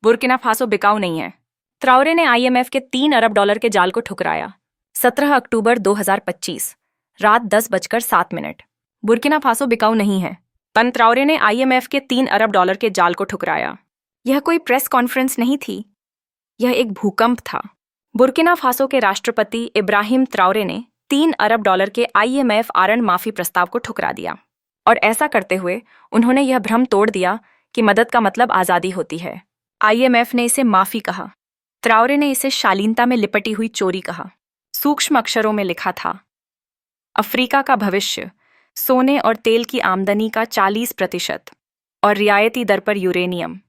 Burkina Faso बिकाऊ नहीं है। ट्राओरे ने IMF के $3 अरब के जाल को ठुकराया। 17 अक्टूबर 2025 रात 10:07। बुर्किना फासो बिकाऊ नहीं है। पन ट्राओरे ने IMF के $3 अरब के जाल को ठुकराया। यह कोई प्रेस कॉन्फ्रेंस नहीं थी, यह एक भूकंप था। बुर्किना फासो के राष्ट्रपति इब्राहिम ट्राओरे ने $3 अरब के IMF ऋण माफी प्रस्ताव को ठुकरा दिया, और ऐसा करते हुए उन्होंने यह भ्रम तोड़ दिया कि मदद का मतलब आज़ादी होती है। IMF ने इसे माफी कहा, ट्राओरे ने इसे शालीनता में लिपटी हुई चोरी कहा। सूक्ष्म अक्षरों में लिखा था, अफ्रीका का भविष्य, सोने और तेल की आमदनी का 40% और रियायती दर पर यूरेनियम,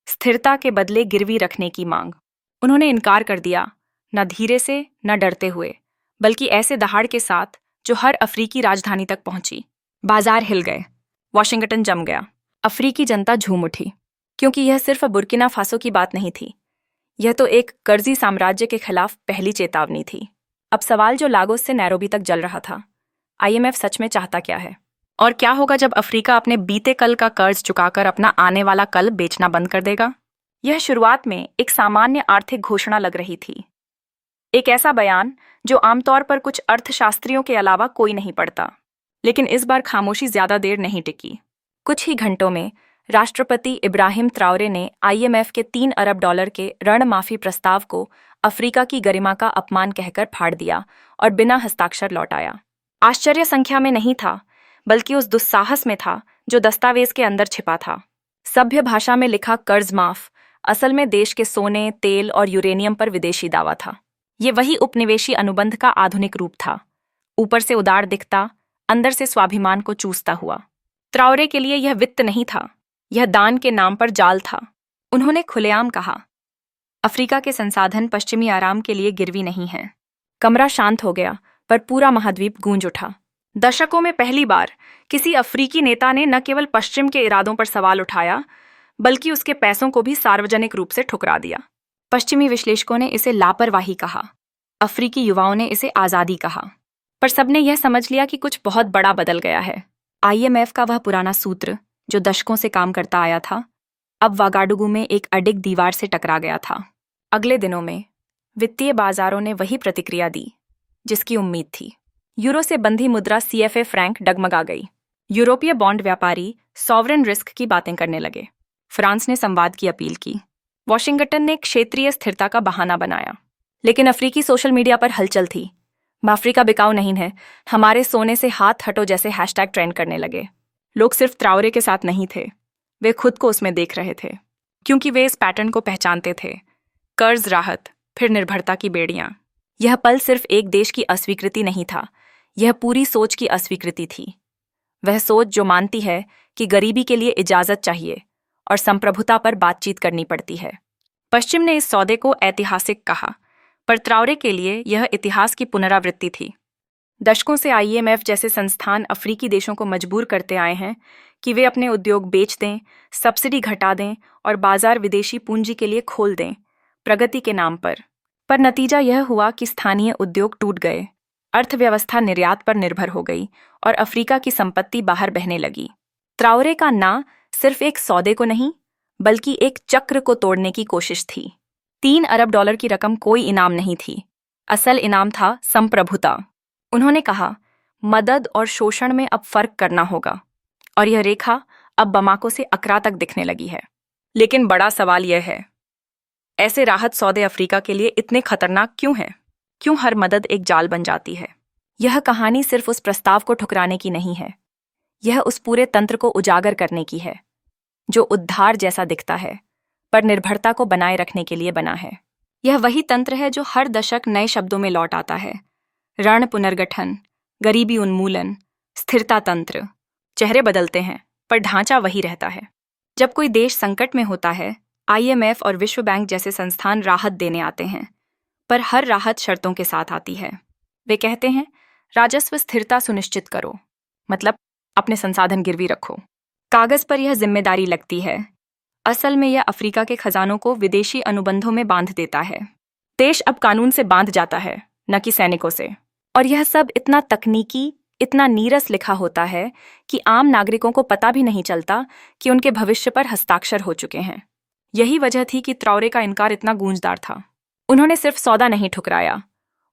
स्थिरता के बदले गिरवी रखने की मांग। उन्होंने इनकार कर दिया, न धीरे से न डरते हुए, बल्कि ऐसे दहाड़ के साथ जो हर अफ्रीकी राजधानी तक पहुंची। बाजार हिल गए, वॉशिंगटन जम गया, अफ्रीकी जनता झूम उठी, क्योंकि यह सिर्फ बुर्किना फासो की बात नहीं थी, यह तो एक कर्जी साम्राज्य के खिलाफ पहली चेतावनी थी। अब सवाल जो लागोस से नैरोबी तक जल रहा था, IMF सच में चाहता क्या है? और क्या होगा जब अफ्रीका अपने बीते कल का कर्ज चुकाकर अपना आने वाला कल बेचना बंद कर देगा? यह शुरुआत में एक सामान्य आर्थिक घोषणा लग रही थी, एक ऐसा बयान जो आमतौर पर कुछ अर्थशास्त्रियों के अलावा कोई नहीं पढ़ता। लेकिन इस बार खामोशी ज्यादा देर नहीं टिकी। कुछ ही घंटों में राष्ट्रपति इब्राहिम ट्राओरे ने IMF के $3 अरब के ऋण माफी प्रस्ताव को अफ्रीका की गरिमा का अपमान कहकर फाड़ दिया और बिना हस्ताक्षर लौटाया। आश्चर्य संख्या में नहीं था, बल्कि उस दुस्साहस में था जो दस्तावेज के अंदर छिपा था। सभ्य भाषा में लिखा कर्ज माफ असल में देश के सोने, तेल और यूरेनियम पर विदेशी दावा था। ये वही उपनिवेशी अनुबंध का आधुनिक रूप था, ऊपर से उदार दिखता, अंदर से स्वाभिमान को चूसता हुआ। ट्राओरे के लिए यह वित्त नहीं था, यह दान के नाम पर जाल था। उन्होंने खुलेआम कहा, अफ्रीका के संसाधन पश्चिमी आराम के लिए गिरवी नहीं हैं। कमरा शांत हो गया, पर पूरा महाद्वीप गूंज उठा। दशकों में पहली बार किसी अफ्रीकी नेता ने न केवल पश्चिम के इरादों पर सवाल उठाया, बल्कि उसके पैसों को भी सार्वजनिक रूप से ठुकरा दिया। पश्चिमी विश्लेषकों ने इसे लापरवाही कहा, अफ्रीकी युवाओं ने इसे आज़ादी कहा, पर सबने यह समझ लिया कि कुछ बहुत बड़ा बदल गया है। IMF का वह पुराना सूत्र जो दशकों से काम करता आया था, अब वागाडुगू में एक अडिग दीवार से टकरा गया था। अगले दिनों में वित्तीय बाजारों ने वही प्रतिक्रिया दी जिसकी उम्मीद थी। यूरो से बंधी मुद्रा CFA फ्रैंक डगमगा गई। यूरोपीय बॉन्ड व्यापारी सॉवरेन रिस्क की बातें करने लगे। फ्रांस ने संवाद की अपील की। वॉशिंगटन ने क्षेत्रीय स्थिरता का बहाना बनाया। लेकिन अफ्रीकी सोशल मीडिया पर हलचल थी। अफ्रीका बिकाऊ नहीं है, हमारे सोने से हाथ हटो जैसे हैशटैग ट्रेंड करने लगे। लोग सिर्फ ट्राओरे के साथ नहीं थे, वे खुद को उसमें देख रहे थे, क्योंकि वे इस पैटर्न को पहचानते थे। कर्ज राहत, फिर निर्भरता की बेड़ियां। यह पल सिर्फ एक देश की अस्वीकृति नहीं था, यह पूरी सोच की अस्वीकृति थी। वह सोच जो मानती है कि गरीबी के लिए इजाजत चाहिए और संप्रभुता पर बातचीत करनी पड़ती है। पश्चिम ने इस सौदे को ऐतिहासिक कहा, पर ट्राओरे के लिए यह इतिहास की पुनरावृत्ति थी। दशकों से IMF जैसे संस्थान अफ्रीकी देशों को मजबूर करते आए हैं कि वे अपने उद्योग बेच दें, सब्सिडी घटा दें और बाजार विदेशी पूंजी के लिए खोल दें, प्रगति के नाम पर। नतीजा यह हुआ कि स्थानीय उद्योग टूट गए, अर्थव्यवस्था निर्यात पर निर्भर हो गई और अफ्रीका की संपत्ति बाहर बहने लगी। ट्राओरे का ना सिर्फ एक सौदे को नहीं, बल्कि एक चक्र को तोड़ने की कोशिश थी। $3 अरब की रकम कोई इनाम नहीं थी, असल इनाम था संप्रभुता। उन्होंने कहा, मदद और शोषण में अब फर्क करना होगा, और यह रेखा अब बमाको से अकरा तक दिखने लगी है। लेकिन बड़ा सवाल यह है, ऐसे राहत सौदे अफ्रीका के लिए इतने खतरनाक क्यों हैं? क्यों हर मदद एक जाल बन जाती है? यह कहानी सिर्फ उस प्रस्ताव को ठुकराने की नहीं है, यह उस पूरे तंत्र को उजागर करने की है, जो उद्धार जैसा दिखता है, पर निर्भरता को बनाए रखने के लिए बना है। यह वही तंत्र है जो हर दशक नए शब्दों में लौट आता है। ऋण पुनर्गठन, गरीबी उन्मूलन, स्थिरता तंत्र। चेहरे बदलते हैं, पर ढांचा वही रहता है। जब कोई देश संकट में होता है, IMF और विश्व बैंक जैसे संस्थान राहत देने आते हैं, पर हर राहत शर्तों के साथ आती है। वे कहते हैं, राजस्व स्थिरता सुनिश्चित करो, मतलब अपने संसाधन गिरवी रखो। कागज पर यह जिम्मेदारी लगती है, असल में यह अफ्रीका के खजानों को विदेशी अनुबंधों में बांध देता है। देश अब कानून से बांध जाता है, न कि सैनिकों से। और यह सब इतना तकनीकी, इतना नीरस लिखा होता है कि आम नागरिकों को पता भी नहीं चलता कि उनके भविष्य पर हस्ताक्षर हो चुके हैं। यही वजह थी कि ट्राओरे का इनकार इतना गूंजदार था। उन्होंने सिर्फ सौदा नहीं ठुकराया,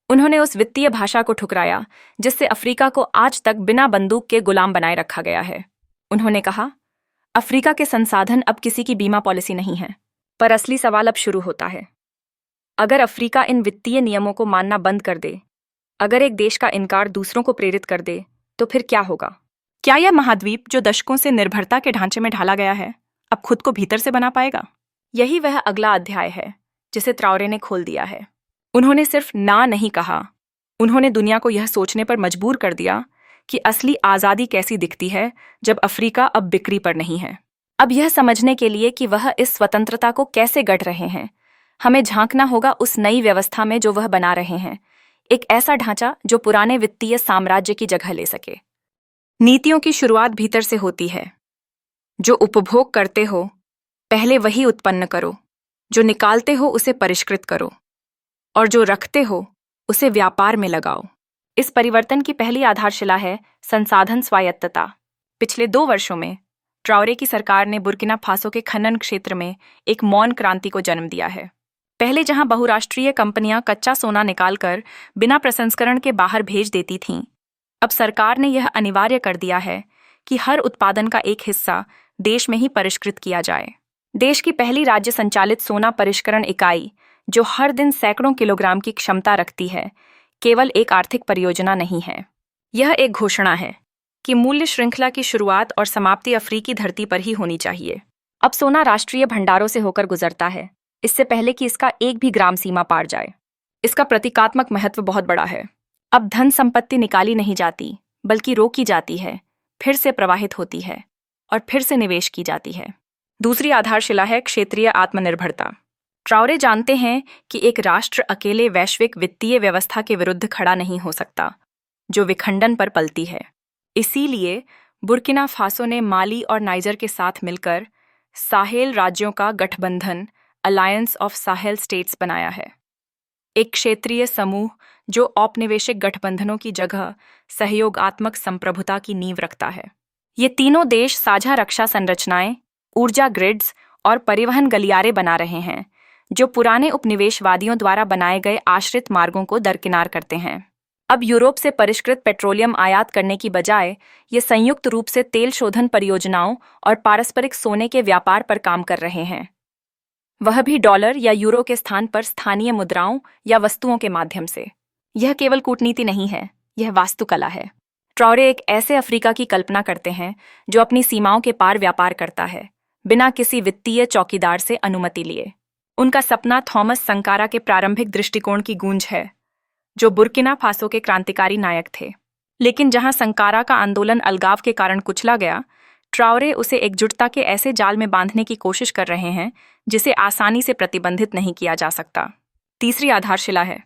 उन्होंने उस वित्तीय भाषा को ठुकराया जिससे अफ्रीका को आज तक बिना बंदूक के गुलाम बनाए रखा गया है। उन्होंने कहा, अफ्रीका के संसाधन अब किसी की बीमा पॉलिसी नहीं है। पर असली सवाल अब शुरू होता है। अगर अफ्रीका इन वित्तीय नियमों को मानना बंद कर दे, अगर एक देश का इनकार दूसरों को प्रेरित कर दे, तो फिर क्या होगा? क्या यह महाद्वीप जो दशकों से निर्भरता के ढांचे में ढाला गया है, अब खुद को भीतर से बना पाएगा? यही वह अगला अध्याय है जिसे ट्राओरे ने खोल दिया है। उन्होंने सिर्फ ना नहीं कहा, उन्होंने दुनिया को यह सोचने पर मजबूर कर दिया कि असली आज़ादी कैसी दिखती है जब अफ्रीका अब बिक्री पर नहीं है। अब यह समझने के लिए कि वह इस स्वतंत्रता को कैसे गढ़ रहे हैं, हमें झांकना होगा उस नई व्यवस्था में जो वह बना रहे हैं, एक ऐसा ढांचा जो पुराने वित्तीय साम्राज्य की जगह ले सके। नीतियों की शुरुआत भीतर से होती है। जो उपभोग करते हो पहले वही उत्पन्न करो, जो निकालते हो उसे परिष्कृत करो, और जो रखते हो उसे व्यापार में लगाओ। इस परिवर्तन की पहली आधारशिला है संसाधन स्वायत्तता। पिछले 2 वर्षों में ट्राओरे की सरकार ने बुर्किना फासो के खनन क्षेत्र में एक मौन क्रांति को जन्म दिया है। पहले जहां बहुराष्ट्रीय कंपनियां कच्चा सोना निकालकर बिना प्रसंस्करण के बाहर भेज देती थीं, अब सरकार ने यह अनिवार्य कर दिया है कि हर उत्पादन का एक हिस्सा देश में ही परिष्कृत किया जाए। देश की पहली राज्य संचालित सोना परिष्करण इकाई, जो हर दिन सैकड़ों किलोग्राम की क्षमता रखती है, केवल एक आर्थिक परियोजना नहीं है। यह एक घोषणा है कि मूल्य श्रृंखला की शुरुआत और समाप्ति अफ्रीकी धरती पर ही होनी चाहिए। अब सोना राष्ट्रीय भंडारों से होकर गुजरता है, इससे पहले कि इसका एक भी ग्राम सीमा पार जाए। इसका प्रतीकात्मक महत्व बहुत बड़ा है। अब धन संपत्ति निकाली नहीं जाती, बल्कि रोकी जाती है, फिर से प्रवाहित होती है और फिर से निवेश की जाती है। दूसरी आधारशिला है क्षेत्रीय आत्मनिर्भरता। ट्राओरे जानते हैं कि एक राष्ट्र अकेले वैश्विक वित्तीय व्यवस्था के विरुद्ध खड़ा नहीं हो सकता, जो विखंडन पर पलती है। इसीलिए बुर्किना फासो ने माली और नाइजर के साथ मिलकर साहेल राज्यों का गठबंधन अलायंस ऑफ साहेल स्टेट्स बनाया है। एक क्षेत्रीय समूह जो औपनिवेशिक गठबंधनों की जगह सहयोगात्मक संप्रभुता की नींव रखता है। ये तीनों देश साझा रक्षा संरचनाएं, ऊर्जा ग्रिड्स और परिवहन गलियारे बना रहे हैं, जो पुराने उपनिवेशवादियों द्वारा बनाए गए आश्रित मार्गों को दरकिनार करते हैं। अब यूरोप से परिष्कृत पेट्रोलियम आयात करने की बजाय ये संयुक्त रूप से तेल शोधन परियोजनाओं और पारस्परिक सोने के व्यापार पर काम कर रहे हैं, वह भी डॉलर या यूरो के स्थान पर स्थानीय मुद्राओं या वस्तुओं के माध्यम से। यह केवल कूटनीति नहीं है, यह वास्तुकला है। ट्राओरे एक ऐसे अफ्रीका की कल्पना करते हैं जो अपनी सीमाओं के पार व्यापार करता है, बिना किसी वित्तीय चौकीदार से अनुमति लिए। उनका सपना थॉमस संकारा के प्रारंभिक दृष्टिकोण की गूंज है, जो बुर्किना फासो के क्रांतिकारी नायक थे। लेकिन जहां संकारा का आंदोलन अलगाव के कारण कुचला गया, ट्राओरे उसे एकजुटता के ऐसे जाल में बांधने की कोशिश कर रहे हैं जिसे आसानी से प्रतिबंधित नहीं किया जा सकता। तीसरी आधारशिला है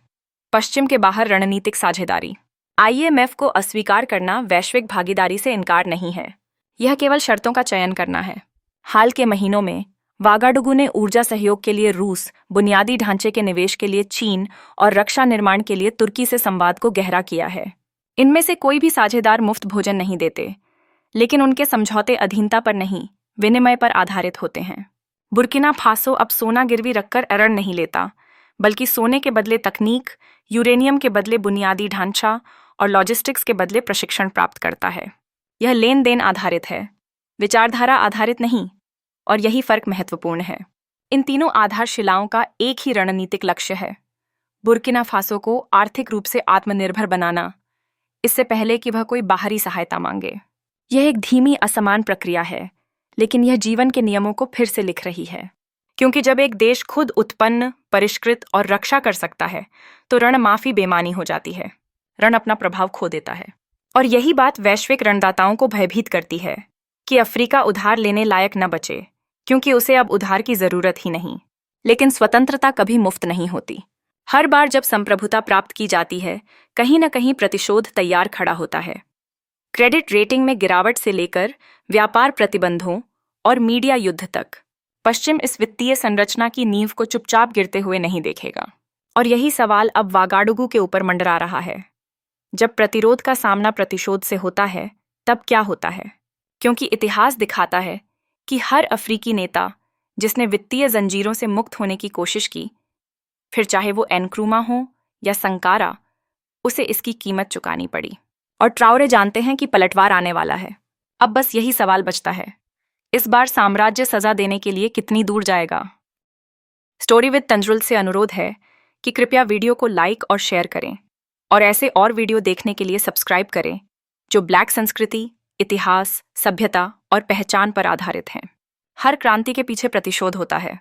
पश्चिम के बाहर रणनीतिक साझेदारी। IMF को अस्वीकार करना वैश्विक भागीदारी से इनकार नहीं है, यह केवल शर्तों का चयन करना है। हाल के महीनों में वागाडुगु ने ऊर्जा सहयोग के लिए रूस, बुनियादी ढांचे के निवेश के लिए चीन और रक्षा निर्माण के लिए तुर्की से संवाद को गहरा किया है। इनमें से कोई भी साझेदार मुफ्त भोजन नहीं देते, लेकिन उनके समझौते अधीनता पर नहीं, विनिमय पर आधारित होते हैं। बुर्किना फासो अब सोना गिरवी रखकर ऋण नहीं लेता, बल्कि सोने के बदले तकनीक, यूरेनियम के बदले बुनियादी ढांचा और लॉजिस्टिक्स के बदले प्रशिक्षण प्राप्त करता है। यह लेन देन आधारित है, विचारधारा आधारित नहीं, और यही फर्क महत्वपूर्ण है। इन तीनों आधारशिलाओं का एक ही रणनीतिक लक्ष्य है, बुर्किना फासो को आर्थिक रूप से आत्मनिर्भर बनाना, इससे पहले कि वह कोई बाहरी सहायता मांगे। यह एक धीमी असमान प्रक्रिया है, लेकिन यह जीवन के नियमों को फिर से लिख रही है। क्योंकि जब एक देश खुद उत्पन्न, परिष्कृत और रक्षा कर सकता है, तो ऋण माफी बेमानी हो जाती है, ऋण अपना प्रभाव खो देता है। और यही बात वैश्विक ऋणदाताओं को भयभीत करती है कि अफ्रीका उधार लेने लायक न बचे, क्योंकि उसे अब उधार की जरूरत ही नहीं। लेकिन स्वतंत्रता कभी मुफ्त नहीं होती। हर बार जब संप्रभुता प्राप्त की जाती है, कहीं न कहीं प्रतिशोध तैयार खड़ा होता है। क्रेडिट रेटिंग में गिरावट से लेकर व्यापार प्रतिबंधों और मीडिया युद्ध तक, पश्चिम इस वित्तीय संरचना की नींव को चुपचाप गिरते हुए नहीं देखेगा। और यही सवाल अब वागाडुगु के ऊपर मंडरा रहा है। जब प्रतिरोध का सामना प्रतिशोध से होता है, तब क्या होता है? क्योंकि इतिहास दिखाता है कि हर अफ्रीकी नेता जिसने वित्तीय जंजीरों से मुक्त होने की कोशिश की, फिर चाहे वो एनक्रूमा हो या संकारा, उसे इसकी कीमत चुकानी पड़ी। और ट्राओरे जानते हैं कि पलटवार आने वाला है। अब बस यही सवाल बचता है, इस बार साम्राज्य सजा देने के लिए कितनी दूर जाएगा। स्टोरी विद तंजुल से अनुरोध है कि कृपया वीडियो को लाइक और शेयर करें और ऐसे और वीडियो देखने के लिए सब्सक्राइब करें जो ब्लैक संस्कृति, इतिहास, सभ्यता और पहचान पर आधारित हैं। हर क्रांति के पीछे प्रतिशोध होता है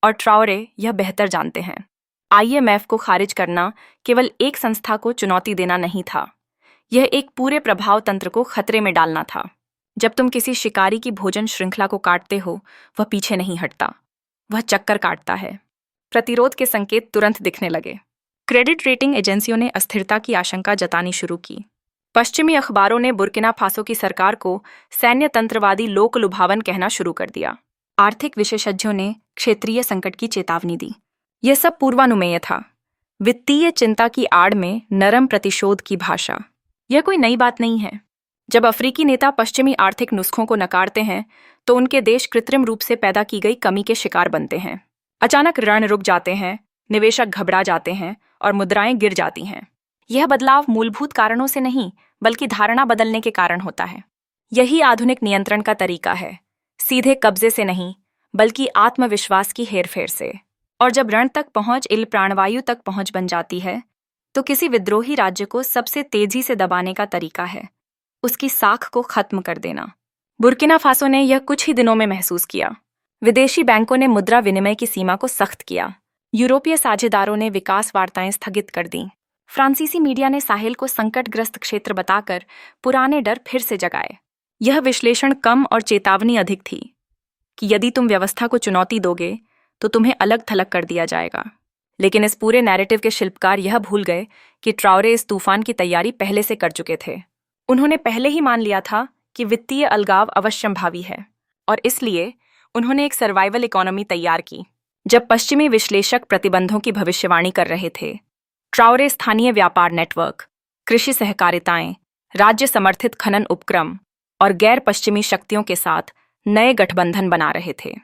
और ट्राओरे यह बेहतर जानते हैं। IMF को खारिज करना केवल एक संस्था को चुनौती देना नहीं था, यह एक पूरे प्रभाव तंत्र को खतरे में डालना था। जब तुम किसी शिकारी की भोजन श्रृंखला को काटते हो, वह पीछे नहीं हटता, वह चक्कर काटता है। प्रतिरोध के संकेत तुरंत दिखने लगे। क्रेडिट रेटिंग एजेंसियों ने अस्थिरता की आशंका जतानी शुरू की। पश्चिमी अखबारों ने बुर्किना फासो की सरकार को सैन्य तंत्रवादी लोक लुभावन कहना शुरू कर दिया। आर्थिक विशेषज्ञों ने क्षेत्रीय संकट की चेतावनी दी। यह सब पूर्वानुमेय था। वित्तीय चिंता की आड़ में नरम प्रतिशोध की भाषा। यह कोई नई बात नहीं है। जब अफ्रीकी नेता पश्चिमी आर्थिक नुस्खों को नकारते हैं तो उनके देश कृत्रिम रूप से पैदा की गई कमी के शिकार बनते हैं। अचानक ऋण रुक जाते हैं, निवेशक घबरा जाते हैं और मुद्राएं गिर जाती हैं। यह बदलाव मूलभूत कारणों से नहीं, बल्कि धारणा बदलने के कारण होता है। यही आधुनिक नियंत्रण का तरीका है, सीधे कब्जे से नहीं, बल्कि आत्मविश्वास की हेरफेर से। और जब रण तक पहुंच प्राणवायु तक पहुंच बन जाती है, तो किसी विद्रोही राज्य को सबसे तेजी से दबाने का तरीका है उसकी साख को खत्म कर देना। बुर्किना फासो ने यह कुछ ही दिनों में महसूस किया। विदेशी बैंकों ने मुद्रा विनिमय की सीमा को सख्त किया। यूरोपीय साझेदारों ने विकास वार्ताएं स्थगित कर दीं। फ्रांसीसी मीडिया ने साहेल को संकटग्रस्त क्षेत्र बताकर पुराने डर फिर से जगाए। यह विश्लेषण कम और चेतावनी अधिक थी कि यदि तुम व्यवस्था को चुनौती दोगे तो तुम्हें अलग थलग कर दिया जाएगा। लेकिन इस पूरे नैरेटिव के शिल्पकार यह भूल गए कि ट्राओरे इस तूफान की तैयारी पहले से कर चुके थे। उन्होंने पहले ही मान लिया था कि वित्तीय अलगाव अवश्यंभावी है और इसलिए उन्होंने एक सर्वाइवल इकोनॉमी तैयार की। जब पश्चिमी विश्लेषक प्रतिबंधों की भविष्यवाणी कर रहे थे, ट्राओरे स्थानीय व्यापार नेटवर्क, कृषि सहकारिताएं, राज्य समर्थित खनन उपक्रम और गैर पश्चिमी शक्तियों के साथ नए गठबंधन बना रहे थे।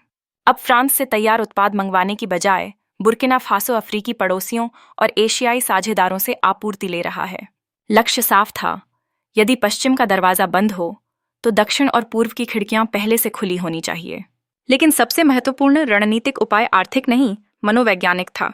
अब फ्रांस से तैयार उत्पाद मंगवाने की बजाय बुर्किना फासो अफ्रीकी पड़ोसियों और एशियाई साझेदारों से आपूर्ति ले रहा है। लक्ष्य साफ था, यदि पश्चिम का दरवाजा बंद हो तो दक्षिण और पूर्व की खिड़कियां पहले से खुली होनी चाहिए। लेकिन सबसे महत्वपूर्ण रणनीतिक उपाय आर्थिक नहीं, मनोवैज्ञानिक था।